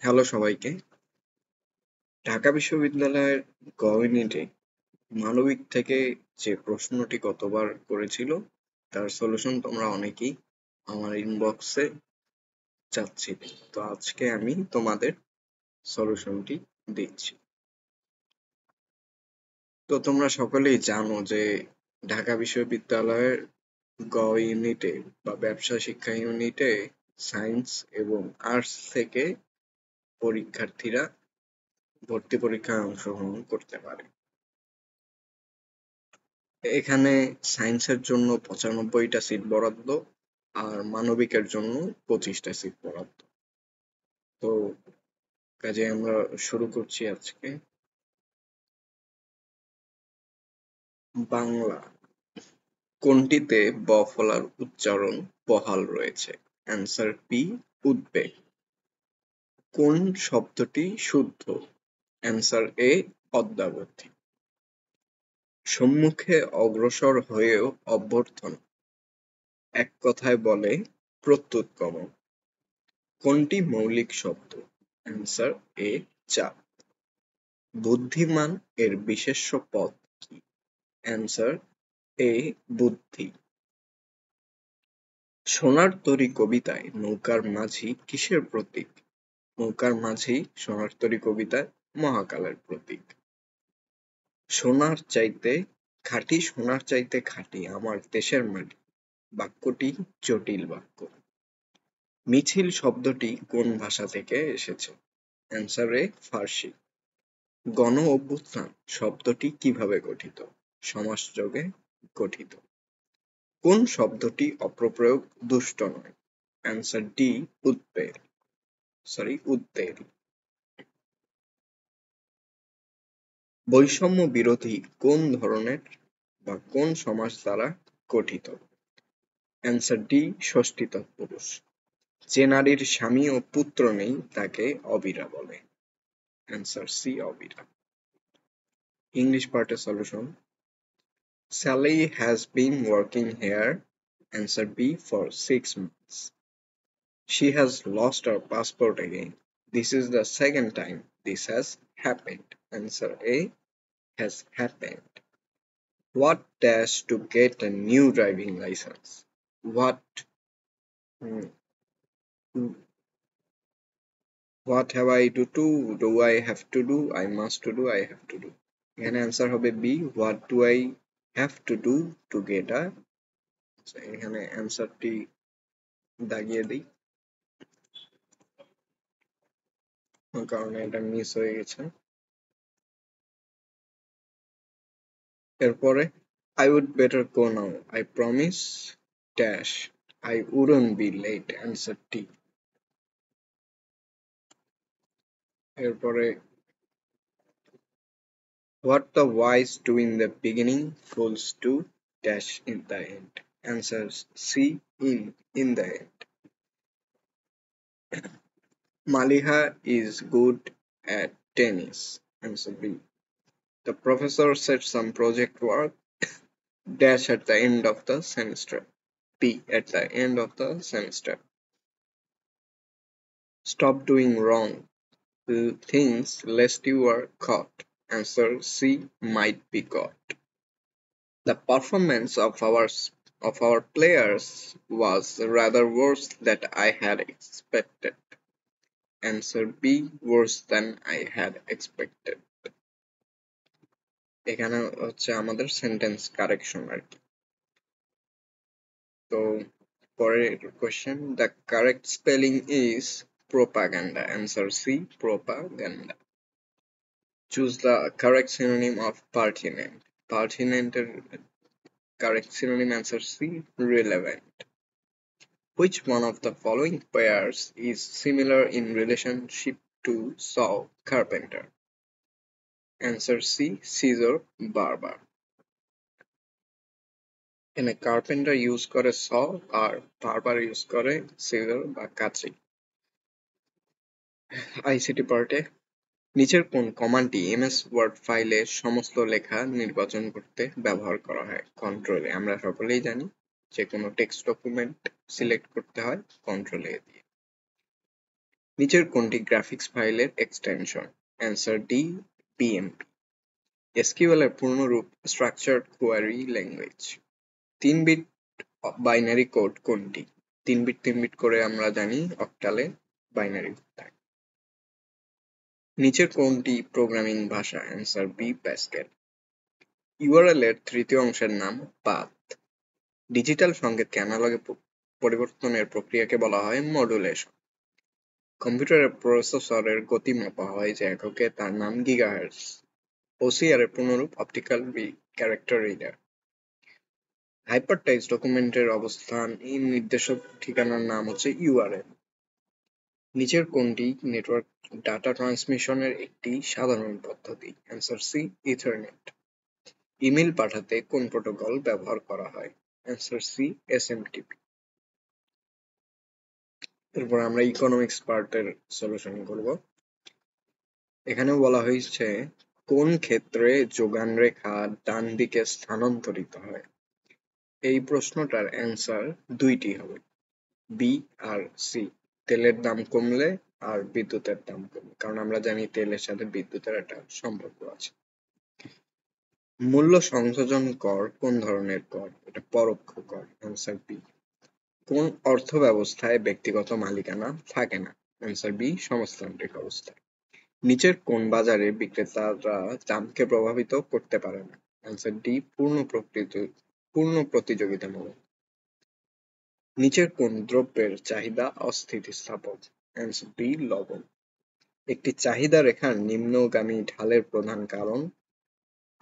Hello সবাইকে। ঢাকা বিশ্ববিদ্যালয়ের গ ইউনিটে মানবিক থেকে যে প্রশ্নটি গতবার করেছিল তার সলিউশন তোমরা অনেকেই আমার ইনবক্সে চাচ্ছিলে। তো আজকে আমি তোমাদের সলিউশনটি দিচ্ছি। তো তোমরা সকলেই জানো যে ঢাকা বিশ্ববিদ্যালয়ের গ ইউনিটে বা ব্যবসা শিক্ষা ইউনিটে সায়েন্স এবং আর্টস থেকে পরীক্ষার্থীরা ভর্তি পরীক্ষায় অংশগ্রহণ করতে পারে। এখানে সায়েন্সের জন্য ৯৫টা সিট বরাদ্দ আর মানবিকের জন্য ২৫টা সিট বরাদ্দ। তো কাজে আমরা শুরু করছি আজকে। বাংলা কোনটিতে ব ফলার উচ্চারণ বহাল রয়েছে? অ্যান্সার বি, উদ্বেগ। কোন শব্দটি শুদ্ধ? অ্যান্সার এ, অদ্যাবধি। সম্মুখে অগ্রসর হয়েও অভ্যর্থনা, এক কথায় বলে প্রত্যুৎগমন। কোনটি মৌলিক শব্দ? অ্যান্সার এ, চাপ। বুদ্ধিমান এর বিশেষ্য পদ কি? অ্যান্সার এ, বুদ্ধি। সোনার তরী কবিতায় নৌকার মাঝি কিসের প্রতীক? নৌকার মাঝি সোনার তরী কবিতায় মহাকালের প্রতীক। সোনার চাইতে খাঁটি, সোনার চাইতে খাঁটি আমার দেশের মাটি, বাক্যটি জটিল বাক্য। মিছিল শব্দটি কোন ভাষা থেকে এসেছে? অ্যান্সার এ, ফার্সি। গণ অভ্যুত্থান শব্দটি কিভাবে গঠিত? সমাসযোগে গঠিত। কোন শব্দটি অপপ্রয়োগ দুষ্ট নয়? অ্যান্সার ডি, উদ্বেগ। বৈষম্য বিরোধী কোন ধরনের বা কোন সমাস দ্বারা গঠিত? অ্যান্সার ডি, ষষ্ঠী তৎপুরুষ। যে নারীর স্বামী ও পুত্র নেই তাকে অবিরা বলে। অ্যান্সার সি, অবিরা। ইংলিশ পার্টের solution. Sally has been working here. Answer B, for 6 months. She has lost her passport again. This is the second time this has happened. Answer A, has happened. What dash to get a new driving license? What mm, what have I to do? Do I have to do? I must to do. I have to do. এখানে answer হবে B, what do I have to do to get a. এখানে অ্যান্সারটি দাগিয়ে দিই কারণ এটা miss হয়ে গেছে। এরপরে I would better go now. I promise dash I wouldn't be late. Answer D. এরপরে what the wise do in the beginning fools do dash in the end. Answer C, in the end. Maliha is good at tennis. Answer B. The professor said some project work dash at the end of the semester. B, at the end of the semester. Stop doing wrong things lest you are caught. Answer C, might be caught. The performance of our players was rather worse than I had expected. Answer B, worse than I had expected. এখানে হচ্ছে আমাদের sentence correction আর কি। তো পরের question, the correct spelling is propaganda. Answer C, propaganda. Choose the correct synonym of pertinent. Pertinent correct synonym, answer C, relevant. Which one of the following pairs is similar in relationship to saw, carpenter? Answer C, scissor, barber. এখানে carpenter use করে স আর বারবার use করে caesar বা কাঁচি। ICT পার্টে নিচের কোন কমান্ডটি এমএস ওয়ার্ড ফাইলে সমস্ত লেখা নির্বাচন করতে ব্যবহার করা হয়? কন্ট্রোল এ। আমরা সকলেই জানি যে কোনো টেক্সট ডকুমেন্ট সিলেক্ট করতে হয় কন্ট্রোল এ দিয়ে। নিচের কোনটি গ্রাফিক্স ফাইলের extension? Answer D, PMP. SQL এর পূর্ণরূপ structured query language. 3 bit binary code কোনটি? 3 বিট করে আমরা জানি অক্টালে বাইনারি কোড থাকে। নিচের কোনটি প্রোগ্রামিং ভাষা? Answer B, Pascal. ইউআরএল এর তৃতীয় অংশের নাম পাথ। ডিজিটাল সংকেতকে অ্যানালগে পরিবর্তনের প্রক্রিয়াকে বলা হয় মডুলেশন। কম্পিউটারের প্রসেসরের গতি মাপা হয় যে এককে, তার নাম গিগাহার্টজ। ওসিআর এর পূর্ণরূপ অপটিক্যাল ক্যারেক্টার রিডার। হাইপারটেক্সট ডকুমেন্টের অবস্থান নির্দেশক ঠিকানার নাম হচ্ছে ইউআরএল। নিচের কোনটি নেটওয়ার্ক ডাটা ট্রান্সমিশনের একটি সাধারণ পদ্ধতি? Answer C, ethernet. ইমেল পাঠাতে কোন প্রোটোকল ব্যবহার করা হয়? Answer C, SMTP. এরপর আমরা ইকোনমিক্স পার্টের সলিউশন করব। এখানে বলা হয়েছে কোন ক্ষেত্রে যোগান রেখা ডান দিকে স্থানান্তরিত হয়? এই প্রশ্নটার অ্যান্সার দুইটি হবে, বি আর সি। তেলের দাম কমলে আর বিদ্যুতের দাম কমলে, কারণ আমরা জানি তেলের সাথে বিদ্যুতের একটা সম্পর্ক আছে। মূল্য সংযোজন কর কোন ধরনের কর? এটা পরোক্ষ কর। Answer B. কোন অর্থ ব্যবস্থায় ব্যক্তিগত মালিকানা থাকে না? অ্যান্সার বি, সমাজতান্ত্রিক অবস্থায়। নিচের কোন বাজারে বিক্রেতারা দামকে প্রভাবিত করতে পারে না? অ্যান্সার ডি, পূর্ণ প্রতিযোগিতামূলক। নিচের কোন দ্রব্যের চাহিদা অস্থিতিস্থাপক? অ্যান্সার বি, লবণ। একটি চাহিদা রেখার নিম্নগামী ঢালের প্রধান কারণ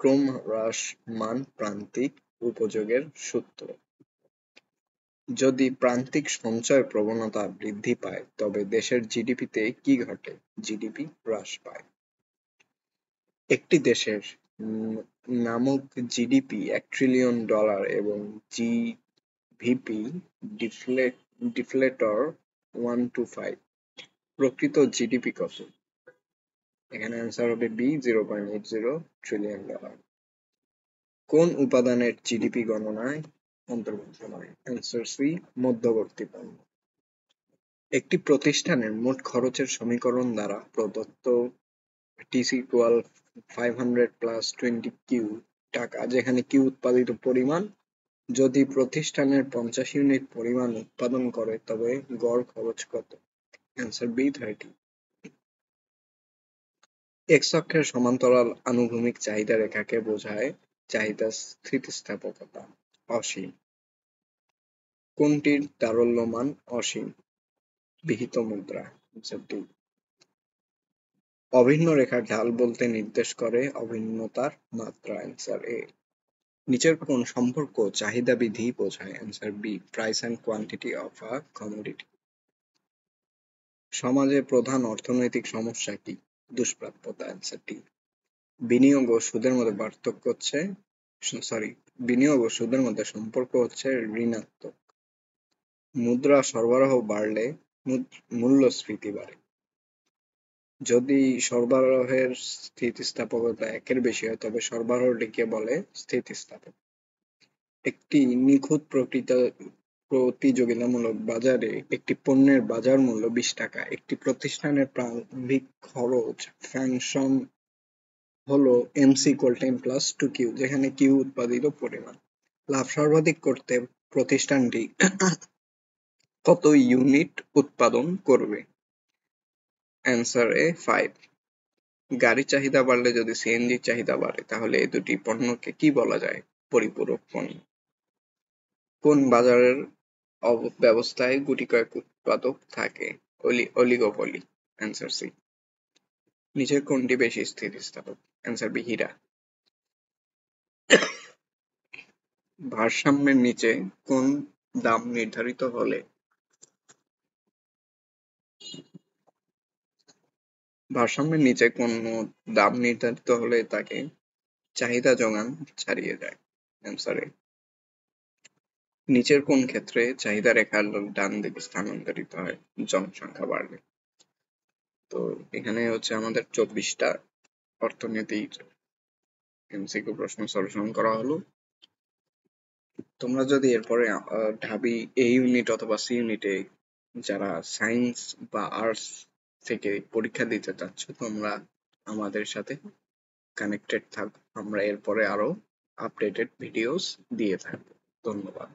ক্রমহ্রাসমান প্রান্তিক উপযোগের সূত্র। যদি প্রান্তিক সঞ্চয় প্রবণতা বৃদ্ধি পায় তবে দেশের জিডিপিতে কি ঘটে? জিডিপি হ্রাস পায়। একটি দেশের নামক জিডিপি $1 ট্রিলিয়ন এবং জিভিপি ডিফ্লেটর 1 to 5। প্রকৃত জিডিপি কত? এখানে অ্যান্সার হবে বি, $0.80 ট্রিলিয়ন। কোন উপাদানের জিডিপি গণনায় অন্তর্ভুক্ত নয়? অ্যান্সার সি, মধ্যবর্তী পণ্য। একটি প্রতিষ্ঠানের মোট খরচের সমীকরণ দ্বারা প্রদত্ত T=500 + 20 কিউ টাকা, যেখানে কিউ উৎপাদিত পরিমাণ। যদি প্রতিষ্ঠানের 50 ইউনিট পরিমাণ উৎপাদন করে তবে গড় খরচ কত? Answer B, 30। এক্স অক্ষের সমান্তরাল আনুভূমিক চাহিদা রেখাকে বোঝায় চাহিদা স্থিতিস্থাপকতা অসীম। কোনটির তারল্যমান অসীম? বিহিত মুদ্রা। Answer D. অভিন্ন রেখার ঢাল বলতে নির্দেশ করে অভিন্নতার মাত্রা। Answer A. নিচের কোন সম্পর্ক চাহিদা বিধি বোঝায়? Answer B, price and quantity of a commodity. সমাজে প্রধান অর্থনৈতিক সমস্যা কি? দুষ্প্রাপ্যতা। Answer D. বিনিয়োগ ও সুদের মধ্যে সম্পর্ক হচ্ছে ঋণাত্মক। মুদ্রা সরবরাহ বাড়লে মূল্যস্ফীতি বাড়ে। যদি সরবরাহের স্থিতিস্থাপকতা 1-এর বেশি হয় তবে সরবরাহটিকে বলে স্থিতিস্থাপক। একটি নিখুঁত প্রতিযোগিতামূলক বাজারে একটি পণ্যের বাজার মূল্য 20 টাকা। একটি প্রতিষ্ঠানের প্রারম্ভিক খরচ ফাংশন হলো MC=M+2Q, যেখানে কিউ উৎপাদিত পরিমাণ। লাভ সর্বাধিক করতে প্রতিষ্ঠানটি কত ইউনিট উৎপাদন করবে? অ্যান্সার এ, 5। গাড়ির চাহিদা বাড়লে যদি সিএনজির চাহিদা বাড়ে তাহলে এই দুটি পণ্যকে কি বলা যায়? পরিপূরক পণ্য। কোন বাজারের ব্যবস্থায় গুটি কয়েক উৎপাদক থাকে? অলিগোপলি। Answer C. নিচের কোনটি বেশি স্থিতিস্থাপক? অ্যান্সার বি, হীরা। ভারসাম্যের নিচে কোন দাম নির্ধারিত হলে তাকে চাহিদা যোগান ছাড়িয়ে যায়? Answer A. নিচের কোন ক্ষেত্রে চাহিদা রেখার ডান দিকে স্থানান্তরিত হয়? জনসংখ্যা বাড়লে। তো এখানে হচ্ছে আমাদের 24টা অর্থনীতির এমসিকিউ প্রশ্ন সলিউশন করা হলো। তোমরা যদি এরপরে ঢাবি এ ইউনিট অথবা সি ইউনিটে যারা সায়েন্স বা আর্টস থেকে পরীক্ষা দিতে চাচ্ছ তোমরা আমাদের সাথে কানেক্টেড থাকো। আমরা এরপরে আরো আপডেটেড ভিডিওস দিয়ে থাকবো। ধন্যবাদ।